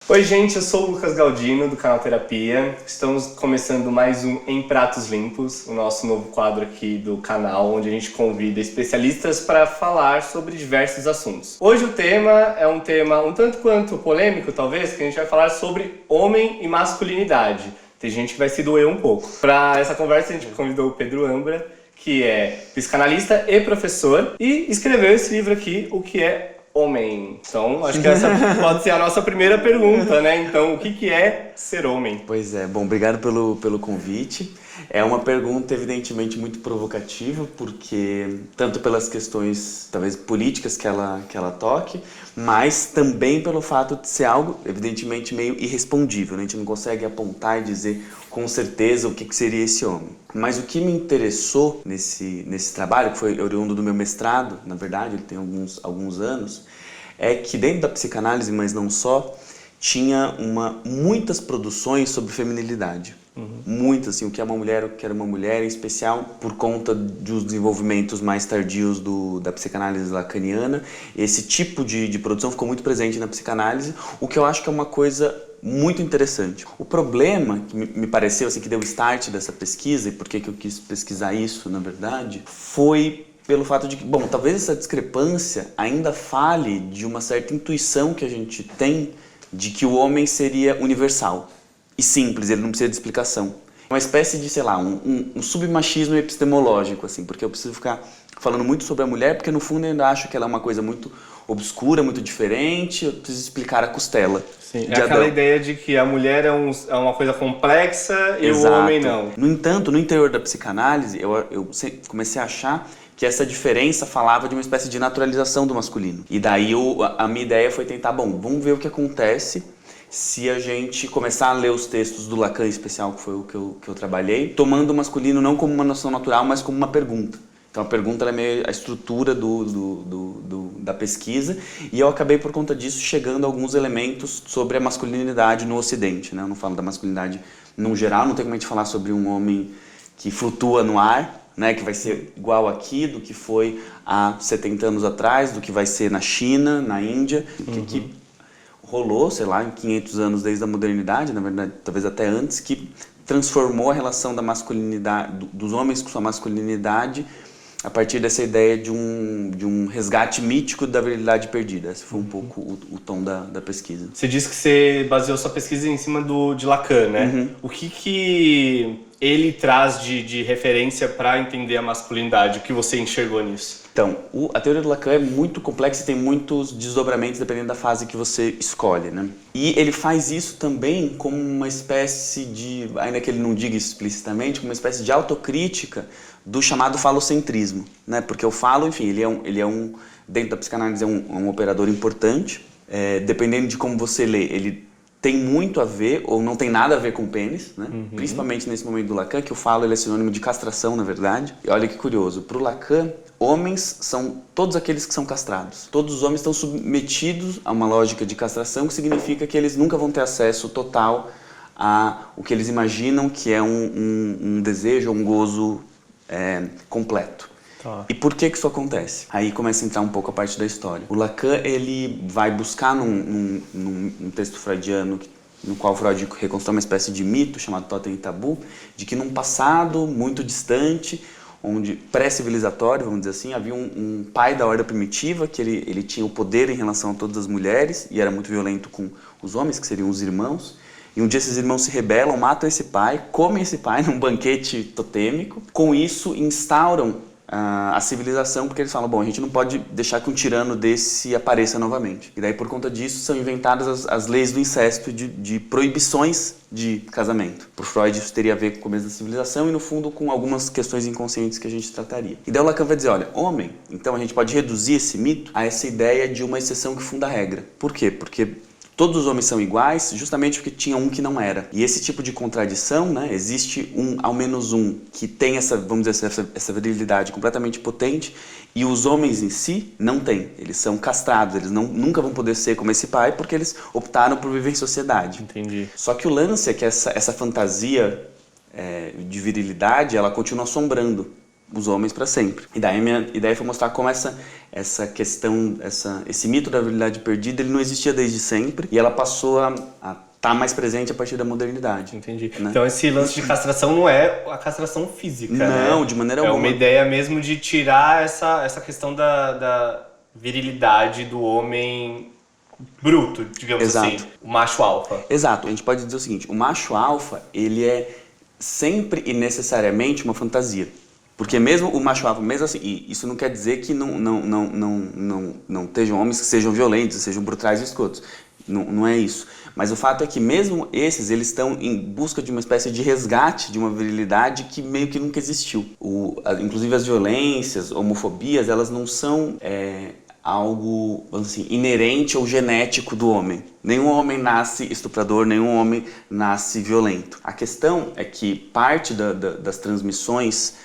Oi, gente, eu sou o Lucas Galdino, do canal Terapia. Estamos começando mais um Em Pratos Limpos, o nosso novo quadro aqui do canal, onde a gente convida especialistas para falar sobre diversos assuntos. Hoje o tema é um tema um tanto quanto polêmico, talvez, que a gente vai falar sobre homem e masculinidade. Tem gente que vai se doer um pouco. Para essa conversa, a gente convidou o Pedro Ambra, que é psicanalista e professor, e escreveu esse livro aqui, O que é Homem. Então, acho que essa pode ser a nossa primeira pergunta, né? Então, o que é ser homem? Pois é, bom, obrigado pelo convite. É uma pergunta evidentemente muito provocativa, porque tanto pelas questões, talvez, políticas que ela toque, mas também pelo fato de ser algo, evidentemente, meio irrespondível, né? A gente não consegue apontar e dizer com certeza o que seria esse homem. Mas o que me interessou nesse trabalho, que foi oriundo do meu mestrado, na verdade, ele tem alguns anos, é que dentro da psicanálise, mas não só, tinha muitas produções sobre feminilidade. Muitas, assim, o que é uma mulher, o que era uma mulher, em especial por conta dos desenvolvimentos mais tardios da psicanálise lacaniana. Esse tipo de produção ficou muito presente na psicanálise, o que eu acho que é uma coisa muito interessante. O problema, que me pareceu, assim, que deu start dessa pesquisa, e por que eu quis pesquisar isso, na verdade, foi pelo fato de que, bom, talvez essa discrepância ainda fale de uma certa intuição que a gente tem de que o homem seria universal e simples, ele não precisa de explicação. Uma espécie de, sei lá, um submachismo epistemológico, assim, porque eu preciso ficar falando muito sobre a mulher, porque no fundo eu ainda acho que ela é uma coisa muito obscura, muito diferente, eu preciso explicar a costela. Sim, é aquela ideia de que a mulher é uma coisa complexa e Exato. O homem não. No entanto, no interior da psicanálise, eu comecei a achar que essa diferença falava de uma espécie de naturalização do masculino. E daí a minha ideia foi tentar, bom, vamos ver o que acontece se a gente começar a ler os textos do Lacan em especial, que foi o que eu trabalhei, tomando o masculino não como uma noção natural, mas como uma pergunta. Então a pergunta é meio a estrutura da pesquisa, e eu acabei por conta disso chegando a alguns elementos sobre a masculinidade no Ocidente, né? Eu não falo da masculinidade no geral, não tem como a gente falar sobre um homem que flutua no ar, né, que vai ser igual aqui, do que foi há 70 anos atrás, do que vai ser na China, na Índia, que rolou, sei lá, em 500 anos desde a modernidade, na verdade, talvez até antes, que transformou a relação da masculinidade, dos homens com sua masculinidade a partir dessa ideia de um resgate mítico da virilidade perdida. Esse foi um pouco o tom da pesquisa. Você disse que você baseou sua pesquisa em cima de Lacan, né? O que ele traz de referência para entender a masculinidade? O que você enxergou nisso? Então, a teoria do Lacan é muito complexa e tem muitos desdobramentos dependendo da fase que você escolhe, né? E ele faz isso também como uma espécie de, ainda que ele não diga explicitamente, como uma espécie de autocrítica do chamado falocentrismo, né? Porque o falo, enfim, ele é um dentro da psicanálise é um operador importante, dependendo de como você lê, ele tem muito a ver, ou não tem nada a ver com o pênis, né? Principalmente nesse momento do Lacan, que o falo ele é sinônimo de castração, na verdade. E olha que curioso, para o Lacan, homens são todos aqueles que são castrados. Todos os homens estão submetidos a uma lógica de castração, que significa que eles nunca vão ter acesso total a o que eles imaginam que é um desejo, um gozo completo. Tá. E por que isso acontece? Aí começa a entrar um pouco a parte da história. O Lacan, ele vai buscar num texto freudiano, no qual Freud reconstrói uma espécie de mito chamado Totem e Tabu, de que num passado muito distante, onde pré-civilizatório, vamos dizer assim, havia um pai da ordem primitiva, que ele tinha o poder em relação a todas as mulheres, e era muito violento com os homens, que seriam os irmãos. E um dia esses irmãos se rebelam, matam esse pai, comem esse pai num banquete totêmico. Com isso, instauram a civilização, porque eles falam, bom, a gente não pode deixar que um tirano desse apareça novamente. E daí, por conta disso, são inventadas as leis do incesto, de proibições de casamento. Por Freud, isso teria a ver com o começo da civilização e, no fundo, com algumas questões inconscientes que a gente trataria. E daí o Lacan vai dizer, olha, homem, então a gente pode reduzir esse mito a essa ideia de uma exceção que funda a regra. Por quê? Porque todos os homens são iguais, justamente porque tinha um que não era. E esse tipo de contradição, né, existe ao menos um que tem essa, vamos dizer, essa virilidade completamente potente, e os homens em si não têm. Eles são castrados, eles nunca vão poder ser como esse pai, porque eles optaram por viver em sociedade. Entendi. Só que o lance é que essa fantasia de virilidade, ela continua assombrando os homens para sempre. E daí a minha ideia foi mostrar como essa questão, esse mito da virilidade perdida, ele não existia desde sempre e ela passou a tá mais presente a partir da modernidade. Entendi. Né? Então esse lance de castração não é a castração física, não, né? De maneira alguma. É uma ideia mesmo de tirar essa questão da virilidade do homem bruto, digamos Exato. assim. O macho alfa. Exato. A gente pode dizer o seguinte, o macho alfa, ele é sempre e necessariamente uma fantasia. Porque mesmo o macho alfa, mesmo assim, e isso não quer dizer que não estejam homens que sejam violentos, sejam brutais e escrotos. Não é isso. Mas o fato é que mesmo esses, eles estão em busca de uma espécie de resgate de uma virilidade que meio que nunca existiu. Inclusive as violências, homofobias, elas não são algo, vamos dizer assim, inerente ou genético do homem. Nenhum homem nasce estuprador, nenhum homem nasce violento. A questão é que parte das transmissões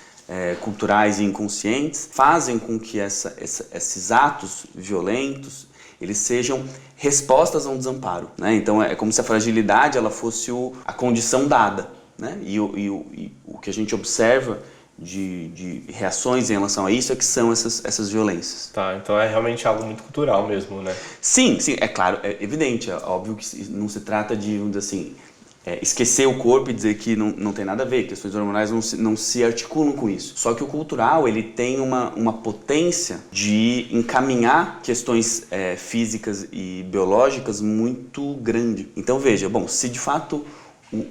culturais e inconscientes fazem com que esses atos violentos eles sejam respostas a um desamparo, né? Então é como se a fragilidade ela fosse a condição dada, né? E o que a gente observa de reações em relação a isso é que são essas violências. Tá, então é realmente algo muito cultural mesmo, né? Sim, é claro, é evidente, é óbvio que não se trata de, vamos dizer assim, esquecer o corpo e dizer que não tem nada a ver, questões hormonais não se articulam com isso. Só que o cultural ele tem uma potência de encaminhar questões físicas e biológicas muito grande. Então veja, se de fato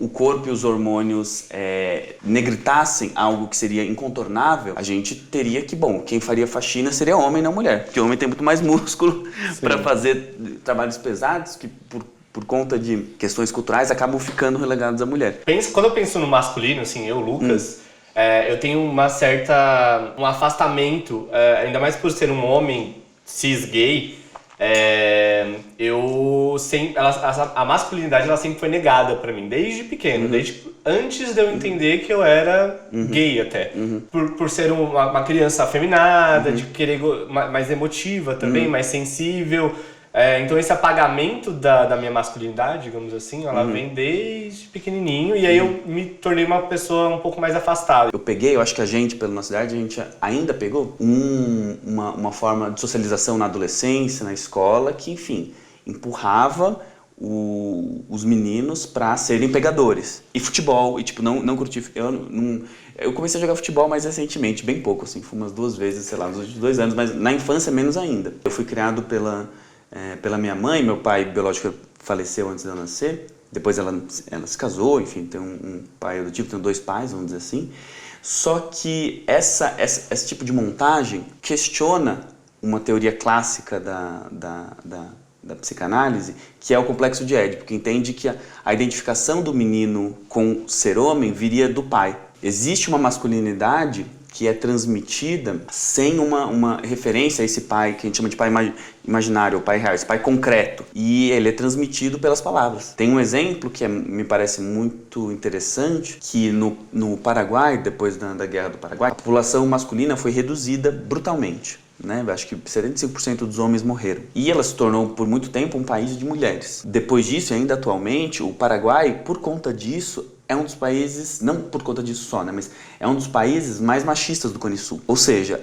o corpo e os hormônios negritassem algo que seria incontornável, a gente teria que, quem faria faxina seria homem, não mulher. Porque o homem tem muito mais músculo para fazer trabalhos pesados que por conta de questões culturais, acabam ficando relegados à mulher. Quando eu penso no masculino, assim, eu, Lucas, eu tenho um afastamento, ainda mais por ser um homem cis gay, a masculinidade ela sempre foi negada pra mim, desde pequeno, desde antes de eu entender que eu era gay até. Por ser uma criança afeminada, de querer mais emotiva também, mais sensível. Então esse apagamento da minha masculinidade, digamos assim, ela vem desde pequenininho e aí eu me tornei uma pessoa um pouco mais afastada. Eu acho que a gente, pela nossa idade, a gente ainda pegou uma forma de socialização na adolescência, na escola, que, enfim, empurrava os meninos para serem pegadores. E futebol, e não curti. Eu comecei a jogar futebol mais recentemente, bem pouco, assim, fui umas 2 vezes, sei lá, nos últimos 2 anos, mas na infância menos ainda. Eu fui criado pela minha mãe, meu pai biológico faleceu antes de eu nascer, depois ela se casou, enfim, tem um pai adotivo, tem 2 pais, vamos dizer assim. Só que esse tipo de montagem questiona uma teoria clássica da psicanálise, que é o complexo de Édipo, que entende que a identificação do menino com ser homem viria do pai. Existe uma masculinidade que é transmitida sem uma referência a esse pai, que a gente chama de pai imaginário, ou pai real, esse pai concreto. E ele é transmitido pelas palavras. Tem um exemplo que me parece muito interessante, que no Paraguai, depois da Guerra do Paraguai, a população masculina foi reduzida brutalmente. Né? Acho que 75% dos homens morreram. E ela se tornou, por muito tempo, um país de mulheres. Depois disso, e ainda atualmente, o Paraguai, por conta disso, é um dos países, não por conta disso só, né, mas é um dos países mais machistas do Cone Sul. Ou seja,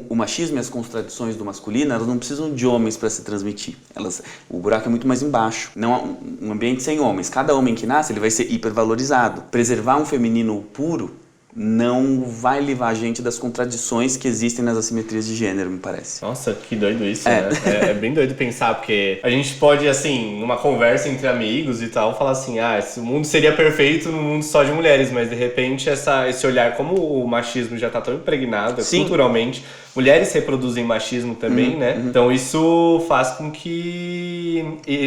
o machismo e as contradições do masculino, elas não precisam de homens para se transmitir. O buraco é muito mais embaixo. Não há um ambiente sem homens. Cada homem que nasce, ele vai ser hipervalorizado. Preservar um feminino puro não vai livrar a gente das contradições que existem nas assimetrias de gênero, me parece. Nossa, que doido isso, né? É bem doido pensar, porque a gente pode, assim, numa conversa entre amigos e tal, falar assim, o mundo seria perfeito num mundo só de mulheres, mas de repente esse olhar, como o machismo já tá tão impregnado culturalmente, mulheres reproduzem machismo também, né? Então isso faz com que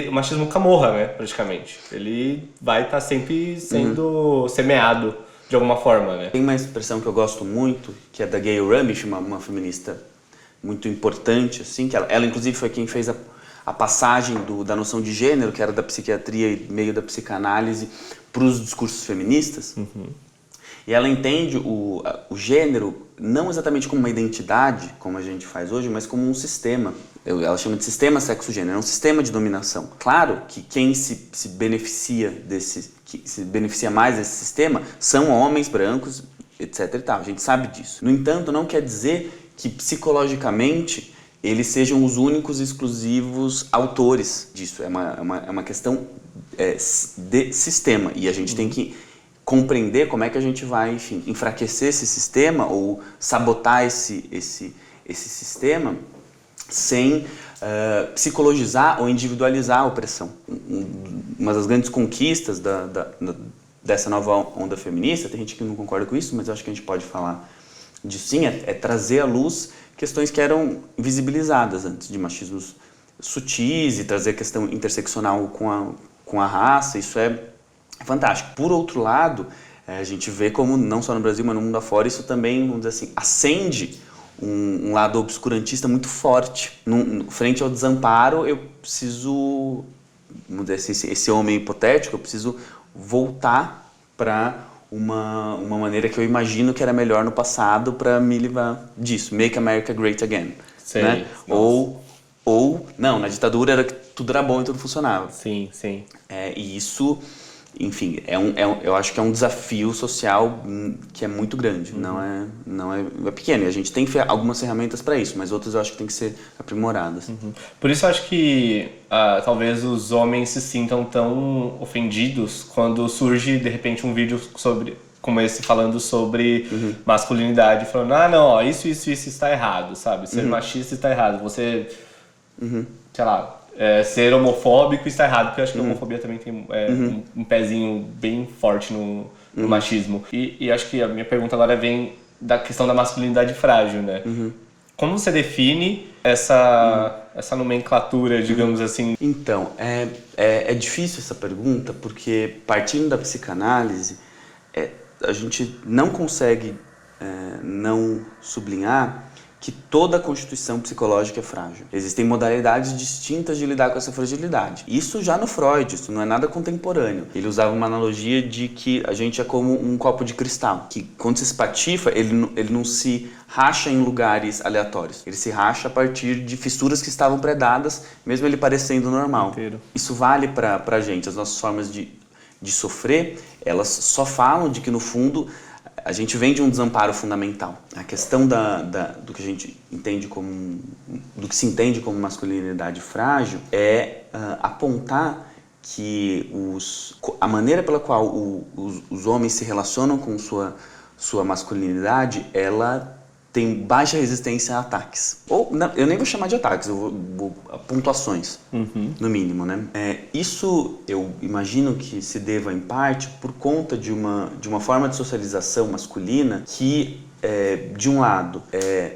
o machismo nunca morra, né, praticamente. Ele vai estar sempre sendo semeado de alguma forma, né? Tem uma expressão que eu gosto muito, que é da Gayle Ramish, uma feminista muito importante, assim, que ela inclusive foi quem fez a passagem da noção de gênero, que era da psiquiatria e meio da psicanálise, para os discursos feministas. E ela entende o gênero não exatamente como uma identidade, como a gente faz hoje, mas como um sistema. Ela chama de sistema sexo-gênero, é um sistema de dominação. Claro que quem se beneficia mais desse sistema são homens brancos, etc e tal. A gente sabe disso. No entanto, não quer dizer que psicologicamente eles sejam os únicos exclusivos autores disso. É uma questão de sistema, e a gente tem que compreender como é que a gente vai, enfim, enfraquecer esse sistema ou sabotar esse sistema sem psicologizar ou individualizar a opressão. Uma das grandes conquistas dessa nova onda feminista, tem gente que não concorda com isso, mas eu acho que a gente pode falar disso sim, é trazer à luz questões que eram invisibilizadas antes, de machismos sutis, e trazer a questão interseccional com a raça. Isso é fantástico. Por outro lado, a gente vê como, não só no Brasil, mas no mundo afora, isso também, vamos dizer assim, acende um lado obscurantista muito forte. Frente ao desamparo, eu preciso, vamos dizer assim, esse homem hipotético, eu preciso voltar para uma maneira que eu imagino que era melhor no passado para me livrar disso. Make America Great Again. Sei, né? Ou, não, na ditadura tudo era bom e tudo funcionava. Sim, sim. E isso, enfim, eu acho que é um desafio social que é muito grande, não é pequeno. E a gente tem algumas ferramentas para isso, mas outras eu acho que tem que ser aprimoradas. Por isso eu acho que talvez os homens se sintam tão ofendidos quando surge, de repente, um vídeo como esse, falando sobre masculinidade, falando, não, ó, isso está errado, sabe? Ser machista está errado, você, sei lá, ser homofóbico está errado, porque eu acho que a homofobia também tem um pezinho bem forte no machismo. E acho que a minha pergunta agora vem da questão da masculinidade frágil, né? Como você define essa nomenclatura, digamos assim? Então, é difícil essa pergunta, porque partindo da psicanálise, a gente não consegue não sublinhar que toda a constituição psicológica é frágil. Existem modalidades distintas de lidar com essa fragilidade. Isso já no Freud, isso não é nada contemporâneo. Ele usava uma analogia de que a gente é como um copo de cristal, que quando se espatifa, ele não se racha em lugares aleatórios. Ele se racha a partir de fissuras que estavam predadas, mesmo ele parecendo normal. Inteiro. Isso vale pra gente. As nossas formas de sofrer, elas só falam de que, no fundo, a gente vem de um desamparo fundamental. A questão do que a gente entende do que se entende como masculinidade frágil é apontar que a maneira pela qual os homens se relacionam com sua masculinidade, ela tem baixa resistência a ataques. Ou, não, eu nem vou chamar de ataques, eu vou pontuações, no mínimo, né? Isso eu imagino que se deva, em parte, por conta de uma forma de socialização masculina que, de um lado,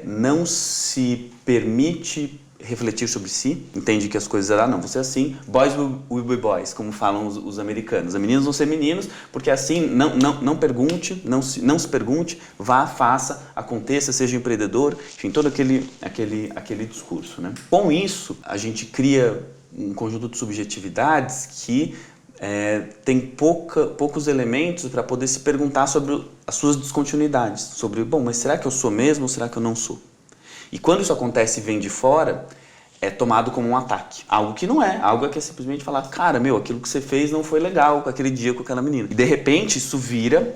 não se permite refletir sobre si, entende que as coisas não vão ser assim, boys will be boys, como falam os americanos. As meninas vão ser meninos, porque assim, não pergunte, não se pergunte, vá, faça, aconteça, seja empreendedor, enfim, todo aquele discurso, né? Com isso, a gente cria um conjunto de subjetividades que tem poucos elementos para poder se perguntar sobre as suas descontinuidades, sobre, mas será que eu sou mesmo ou será que eu não sou? E quando isso acontece e vem de fora, é tomado como um ataque. Algo que não é. Algo que é simplesmente falar, cara, aquilo que você fez não foi legal aquele dia com aquela menina. E de repente isso vira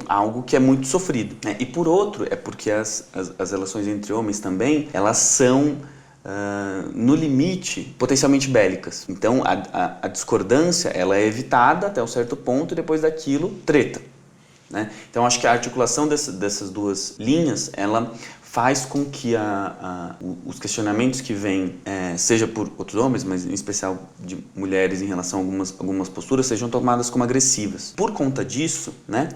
algo que é muito sofrido, né? E por outro, é porque as relações entre homens também, elas são, no limite, potencialmente bélicas. Então a discordância, ela é evitada até um certo ponto e depois daquilo, treta, né? Então acho que a articulação dessas duas linhas, ela faz com que os questionamentos que vêm, seja por outros homens, mas em especial de mulheres em relação a algumas posturas, sejam tomadas como agressivas. Por conta disso, né,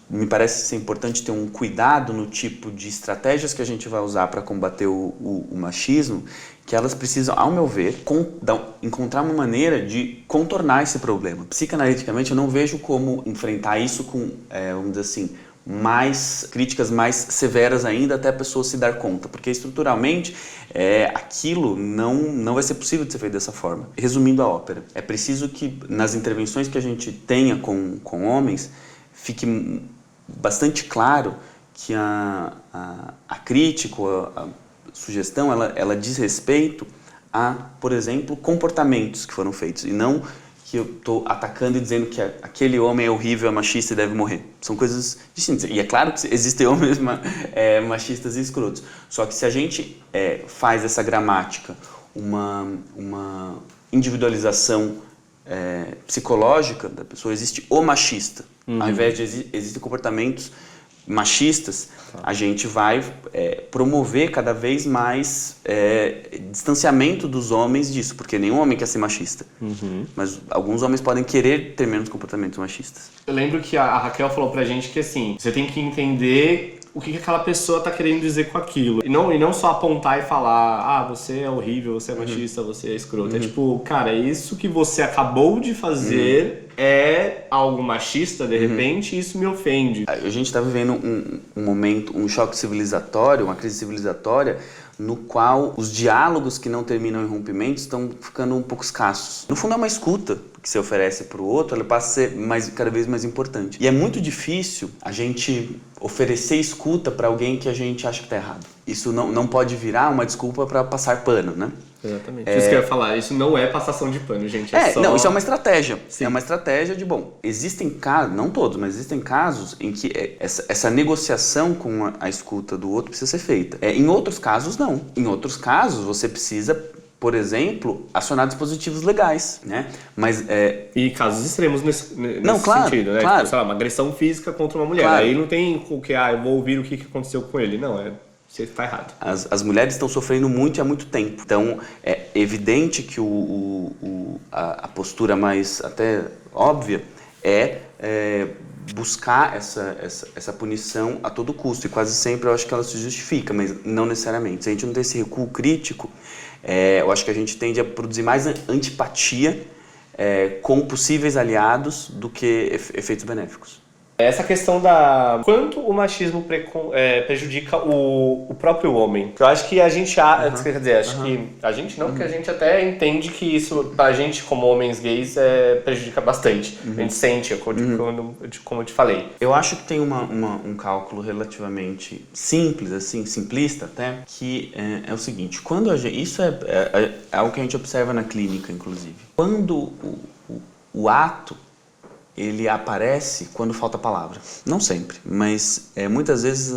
me parece ser importante ter um cuidado no tipo de estratégias que a gente vai usar para combater o machismo, que elas precisam, ao meu ver, encontrar uma maneira de contornar esse problema. Psicanaliticamente, eu não vejo como enfrentar isso com, vamos dizer assim, críticas mais severas ainda até a pessoa se dar conta, porque estruturalmente aquilo não vai ser possível de ser feito dessa forma. Resumindo a ópera, é preciso que nas intervenções que a gente tenha com homens fique bastante claro que a crítica, a sugestão, ela diz respeito a, por exemplo, comportamentos que foram feitos e não que eu estou atacando e dizendo que aquele homem é horrível, é machista e deve morrer. São coisas distintas. E é claro que existem homens machistas e escrotos. Só que se a gente faz essa gramática uma individualização psicológica da pessoa, existe o machista. Ao invés de existem comportamentos machistas, a gente vai promover cada vez mais distanciamento dos homens disso, porque nenhum homem quer ser machista. Mas alguns homens podem querer ter menos comportamentos machistas. Eu lembro que a Raquel falou pra gente que assim, você tem que entender o que aquela pessoa tá querendo dizer com aquilo. E não só apontar e falar, você é horrível, você é machista, você é escroto. É tipo, cara, isso que você acabou de fazer é algo machista, de repente, e isso me ofende. A gente está vivendo um momento, um choque civilizatório, uma crise civilizatória, no qual os diálogos que não terminam em rompimento estão ficando um pouco escassos. No fundo, é uma escuta que se oferece para o outro, ela passa a ser cada vez mais importante. E é muito difícil a gente oferecer escuta para alguém que a gente acha que está errado. Isso não pode virar uma desculpa para passar pano, né? Exatamente. Isso que eu ia falar, isso não é passação de pano, gente. Não, isso é uma estratégia. Sim. É uma estratégia de, existem casos, não todos, mas existem casos em que essa negociação com a escuta do outro precisa ser feita. Em outros casos, não. Em outros casos, você precisa, por exemplo, acionar dispositivos legais, né? Mas, E casos extremos nesse claro, sentido, né? Claro. Tipo, sei lá, uma agressão física contra uma mulher. Claro. Aí não tem o que, eu vou ouvir o que aconteceu com ele. Não, você está errado. As mulheres estão sofrendo muito e há muito tempo. Então, é evidente que a postura mais até óbvia é buscar essa punição a todo custo. E quase sempre eu acho que ela se justifica, mas não necessariamente. Se a gente não tem esse recuo crítico, eu acho que a gente tende a produzir mais antipatia com possíveis aliados do que efeitos benéficos. Essa questão da quanto o machismo prejudica o próprio homem. Eu acho que a gente, quer dizer, acho que a gente não, porque a gente até entende que isso, pra gente como homens gays, prejudica bastante. A gente sente, como eu te falei. Eu acho que tem um cálculo relativamente simples, assim, simplista até, que é o seguinte, isso é algo que a gente observa na clínica, inclusive. Quando o ato ele aparece quando falta palavra. Não sempre, mas muitas vezes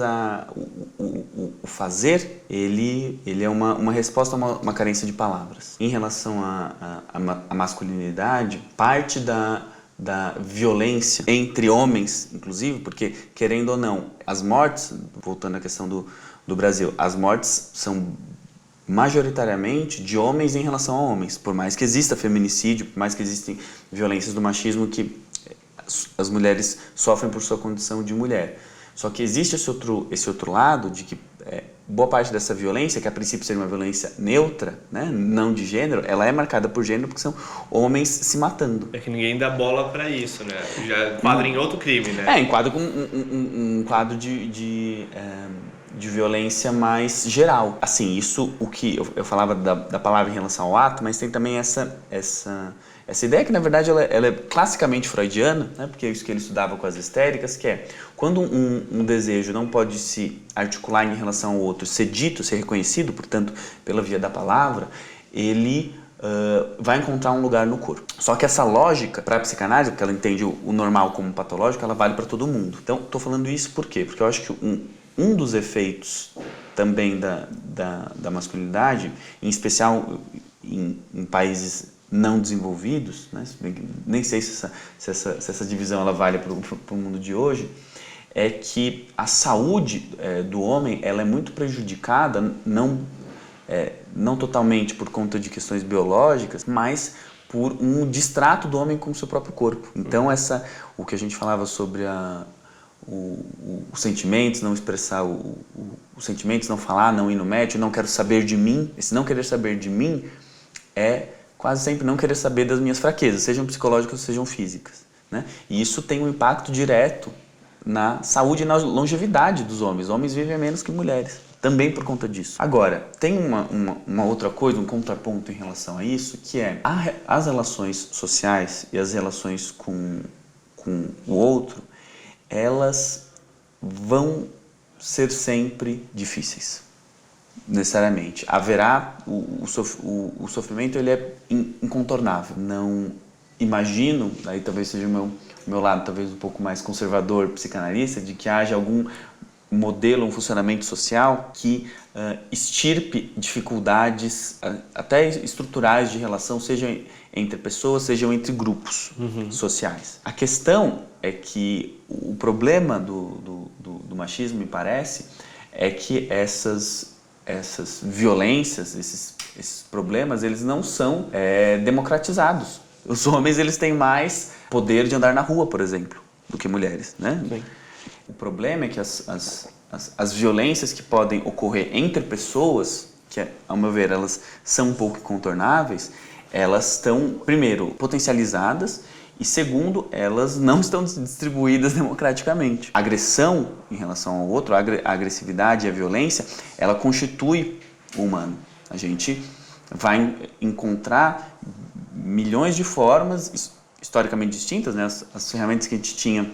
o fazer, ele é uma resposta a uma carência de palavras. Em relação à masculinidade, parte da violência entre homens, inclusive, porque, querendo ou não, as mortes, voltando à questão do Brasil, as mortes são majoritariamente de homens em relação a homens, por mais que exista feminicídio, por mais que existem violências do machismo que as mulheres sofrem por sua condição de mulher. Só que existe esse outro lado de que boa parte dessa violência, que a princípio seria uma violência neutra, né, não de gênero, ela é marcada por gênero porque são homens se matando. É que ninguém dá bola pra isso, né? Já enquadra em outro crime, né? Enquadra com um quadro de violência mais geral. Assim, isso, o que eu falava da palavra em relação ao ato, mas tem também essa ideia que, na verdade, ela é classicamente freudiana, né? Porque é isso que ele estudava com as histéricas, que é quando um desejo não pode se articular em relação ao outro, ser dito, ser reconhecido, portanto, pela via da palavra, ele vai encontrar um lugar no corpo. Só que essa lógica, para a psicanálise, porque ela entende o normal como patológico, ela vale para todo mundo. Então, estou falando isso por quê? Porque eu acho que um dos efeitos também da masculinidade, em especial em países não desenvolvidos, né? Nem sei se essa divisão ela vale para o mundo de hoje, é que a saúde do homem ela é muito prejudicada, não totalmente por conta de questões biológicas, mas por um distrato do homem com o seu próprio corpo. Então o que a gente falava sobre os sentimentos, não expressar os sentimentos, não falar, não ir no médico, não quero saber de mim. Esse não querer saber de mim é quase sempre não querer saber das minhas fraquezas, sejam psicológicas ou sejam físicas, né? E isso tem um impacto direto na saúde e na longevidade dos homens. Homens vivem menos que mulheres, também por conta disso. Agora, tem uma outra coisa, um contraponto em relação a isso, que é as relações sociais e as relações com o outro, elas vão ser sempre difíceis, necessariamente. Haverá o sofrimento, ele é incontornável. imagino, aí talvez seja o meu lado talvez um pouco mais conservador, psicanalista, de que haja algum modelo, um funcionamento social que extirpe dificuldades até estruturais de relação, sejam entre pessoas, sejam entre grupos sociais. A questão é que o problema do machismo, me parece, é que essas violências, esses problemas, eles não são democratizados. Os homens, eles têm mais poder de andar na rua, por exemplo, do que mulheres, né? Bem. O problema é que as violências que podem ocorrer entre pessoas, que, ao meu ver, elas são um pouco incontornáveis, elas estão, primeiro, potencializadas e, segundo, elas não estão distribuídas democraticamente. A agressão em relação ao outro, a agressividade e a violência, ela constitui o humano. A gente vai encontrar milhões de formas historicamente distintas, né? As ferramentas que a gente tinha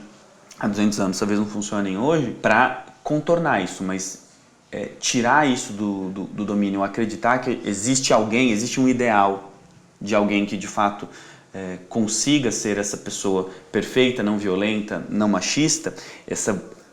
há 200 anos talvez não funcionem hoje, para contornar isso, mas tirar isso do domínio, acreditar que existe um ideal de alguém que de fato consiga ser essa pessoa perfeita, não violenta, não machista,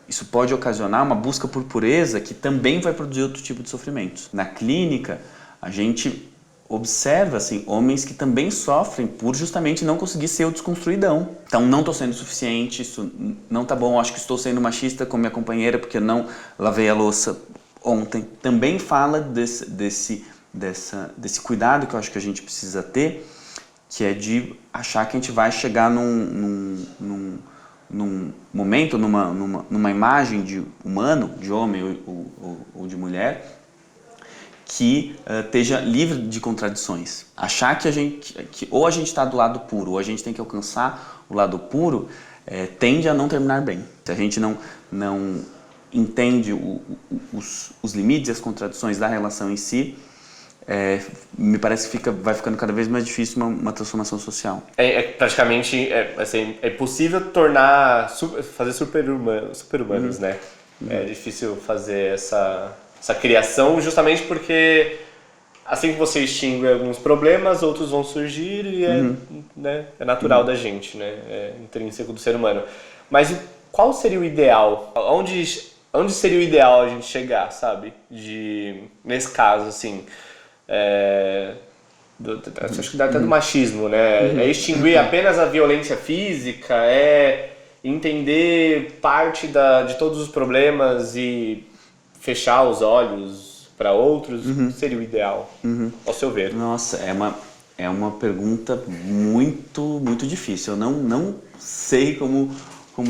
isso pode ocasionar uma busca por pureza que também vai produzir outro tipo de sofrimentos. Na clínica, a gente observa assim, homens que também sofrem por justamente não conseguir ser o desconstruidão. Então, não estou sendo suficiente, isso não tá bom, acho que estou sendo machista com minha companheira porque não lavei a louça ontem. Também fala desse cuidado que eu acho que a gente precisa ter, que é de achar que a gente vai chegar num momento, numa imagem de humano, de homem ou de mulher, que esteja livre de contradições. Achar que ou a gente está do lado puro, ou a gente tem que alcançar o lado puro, tende a não terminar bem. Se a gente não entende os limites e as contradições da relação em si, me parece que vai ficando cada vez mais difícil uma transformação social. Praticamente assim, é possível fazer super-humanos, né? É difícil fazer essa criação, justamente porque assim que você extingue alguns problemas, outros vão surgir e é natural da gente, né? É intrínseco do ser humano. Mas qual seria o ideal? Onde seria o ideal a gente chegar, sabe? Nesse caso, assim, acho que dá até do machismo, né? É extinguir apenas a violência física, entender parte de todos os problemas e fechar os olhos para outros, seria o ideal, ao seu ver? Nossa, é uma pergunta muito, muito difícil. Eu não sei como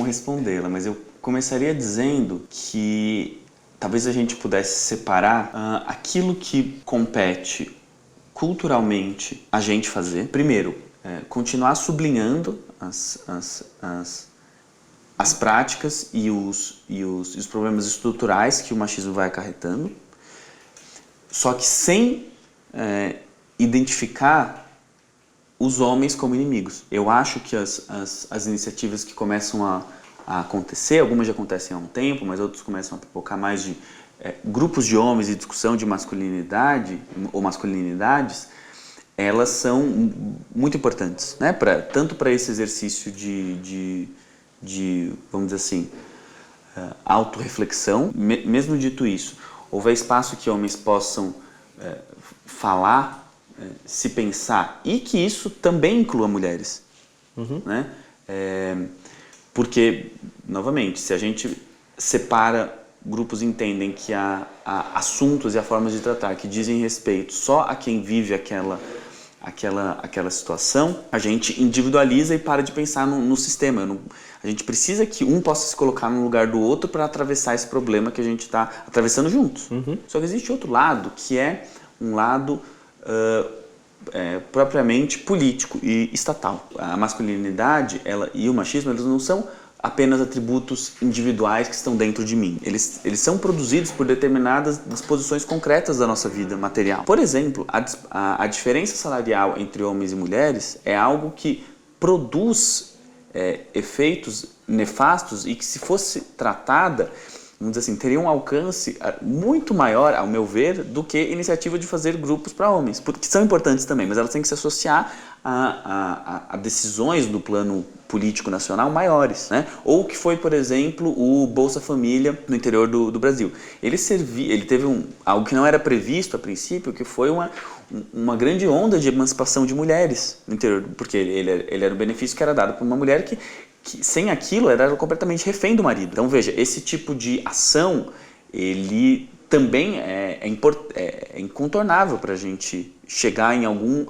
respondê-la, mas eu começaria dizendo que talvez a gente pudesse separar aquilo que compete culturalmente a gente fazer. Primeiro, continuar sublinhando as práticas e os problemas estruturais que o machismo vai acarretando, só que sem identificar os homens como inimigos. Eu acho que as iniciativas que começam a acontecer, algumas já acontecem há um tempo, mas outras começam a pipocar mais de grupos de homens e discussão de masculinidade ou masculinidades, elas são muito importantes, né? Tanto para esse exercício de, vamos dizer assim, autorreflexão. Mesmo dito isso, houver espaço que homens possam falar, se pensar, e que isso também inclua mulheres, né? Porque, novamente, se a gente separa, grupos entendem que há assuntos e há formas de tratar que dizem respeito só a quem vive aquela situação, a gente individualiza e para de pensar no sistema. A gente precisa que um possa se colocar no lugar do outro para atravessar esse problema que a gente está atravessando juntos. Só que existe outro lado, que é um lado propriamente político e estatal. A masculinidade e o machismo, eles não são apenas atributos individuais que estão dentro de mim. Eles são produzidos por determinadas disposições concretas da nossa vida material. Por exemplo, a diferença salarial entre homens e mulheres é algo que produz efeitos nefastos e que, se fosse tratada, vamos dizer assim, teria um alcance muito maior, ao meu ver, do que a iniciativa de fazer grupos para homens, porque são importantes também, mas elas têm que se associar a decisões do plano político nacional maiores, né? Ou que foi, por exemplo, o Bolsa Família no interior do Brasil. Ele teve algo que não era previsto a princípio, que foi uma grande onda de emancipação de mulheres no interior, porque ele era um benefício que era dado por uma mulher que sem aquilo era completamente refém do marido. Então veja, esse tipo de ação, ele também é incontornável para a gente chegar em algum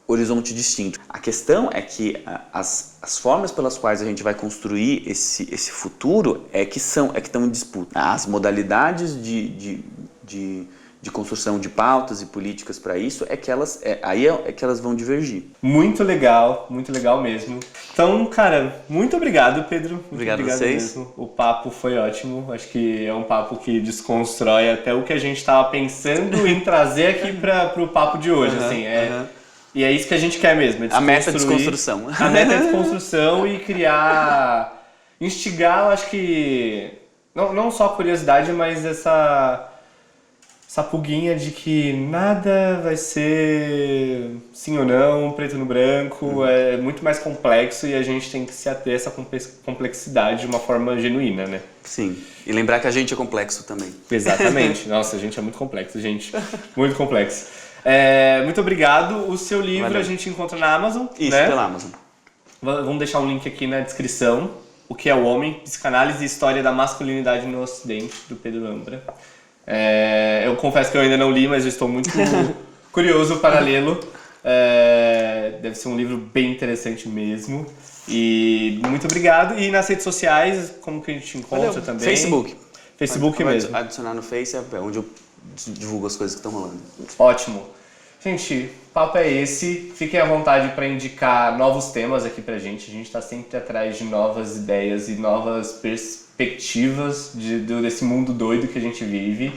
horizonte distinto. A questão é que as formas pelas quais a gente vai construir esse futuro é que estão em disputa. As modalidades de construção de pautas e políticas para isso é que elas vão divergir. Muito legal mesmo. Então, cara, muito obrigado, Pedro. Muito obrigado a vocês. Mesmo. O papo foi ótimo. Acho que é um papo que desconstrói até o que a gente estava pensando em trazer aqui para o papo de hoje. E é isso que a gente quer mesmo. A meta é desconstrução. A meta é desconstrução e instigar, eu acho que, não só a curiosidade, mas essa pulguinha de que nada vai ser sim ou não, preto no branco, é muito mais complexo e a gente tem que se ater a essa complexidade de uma forma genuína, né? Sim, e lembrar que a gente é complexo também. Exatamente, nossa, a gente é muito complexo, gente, muito complexo. Muito obrigado, o seu livro Valeu. A gente encontra na Amazon, Isso, né? pela Amazon. Vamos deixar um link aqui na descrição, O que é o Homem, Psicanálise e História da Masculinidade no Ocidente, do Pedro Lambra. Eu confesso que eu ainda não li, mas eu estou muito curioso para lê-lo. Deve ser um livro bem interessante mesmo. E muito obrigado. E nas redes sociais, como que a gente encontra Valeu. também? Facebook mesmo. Adicionar no Face é onde eu divulgo as coisas que estão rolando. Ótimo. Gente, o papo é esse. Fiquem à vontade para indicar novos temas aqui pra gente. A gente está sempre atrás de novas ideias e novas perspectivas desse mundo doido que a gente vive.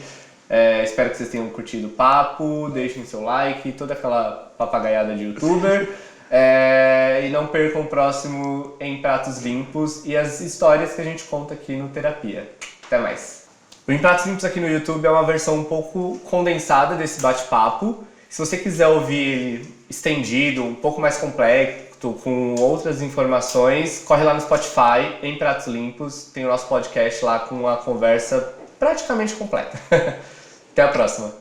Espero que vocês tenham curtido o papo. Deixem seu like, toda aquela papagaiada de youtuber. E não percam o próximo Em Pratos Limpos e as histórias que a gente conta aqui no Terapia. Até mais. O Em Pratos Limpos aqui no YouTube é uma versão um pouco condensada desse bate-papo. Se você quiser ouvir ele estendido, um pouco mais complexo, com outras informações, corre lá no Spotify, Em Pratos Limpos. Tem o nosso podcast lá com a conversa praticamente completa. Até a próxima.